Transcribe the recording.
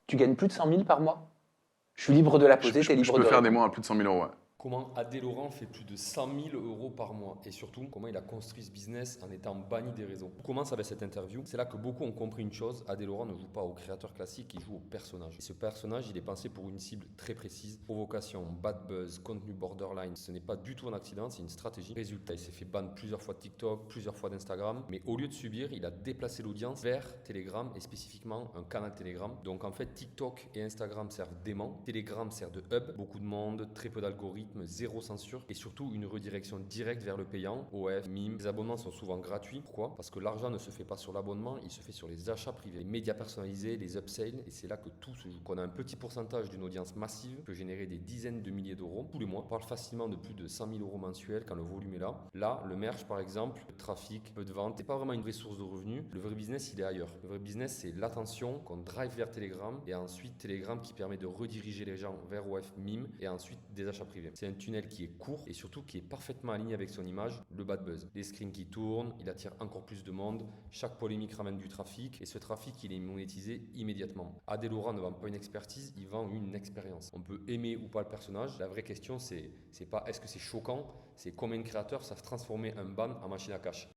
Tu gagnes plus de 100 000 par mois? Je suis libre de la poser, t'es Je libre peux de faire des répondre. mois à plus de 100 000 euros, ouais. Comment Adé Laurent fait plus de 100 000 euros par mois et surtout comment il a construit ce business en étant banni des réseaux. On commence avec cette interview. C'est là que beaucoup ont compris une chose. Adé Laurent ne joue pas au créateur classique, il joue au personnage. Et ce personnage, il est pensé pour une cible très précise. Provocation, bad buzz, contenu borderline. Ce n'est pas du tout un accident, c'est une stratégie. Résultat, il s'est fait ban plusieurs fois de TikTok, plusieurs fois d'Instagram. Mais au lieu de subir, il a déplacé l'audience vers Telegram et spécifiquement un canal Telegram. Donc en fait, TikTok et Instagram servent d'aimant. Telegram sert de hub. Beaucoup de monde, très peu d'algorithmes, zéro censure et surtout une redirection directe vers le payant, OF, mime. Les abonnements sont souvent gratuits. Pourquoi? Parce que l'argent ne se fait pas sur l'abonnement, il se fait sur les achats privés, les médias personnalisés, les upsells et c'est là que tout se joue. On a un petit pourcentage d'une audience massive qui peut générer des dizaines de milliers d'euros tous les mois. On parle facilement de plus de 100 000 euros mensuels quand le volume est là. Là, le merch par exemple, le trafic, peu de ventes, c'est pas vraiment une vraie source de revenus. Le vrai business, il est ailleurs. Le vrai business, c'est l'attention qu'on drive vers Telegram et ensuite Telegram qui permet de rediriger les gens vers OF, mime et ensuite des achats privés. C'est un tunnel qui est court et surtout qui est parfaitement aligné avec son image, le bad buzz. Les screens qui tournent, il attire encore plus de monde, chaque polémique ramène du trafic et ce trafic il est monétisé immédiatement. Adé Laurent ne vend pas une expertise, il vend une expérience. On peut aimer ou pas le personnage, la vraie question c'est pas est-ce que c'est choquant, c'est combien de créateurs savent transformer un ban en machine à cash.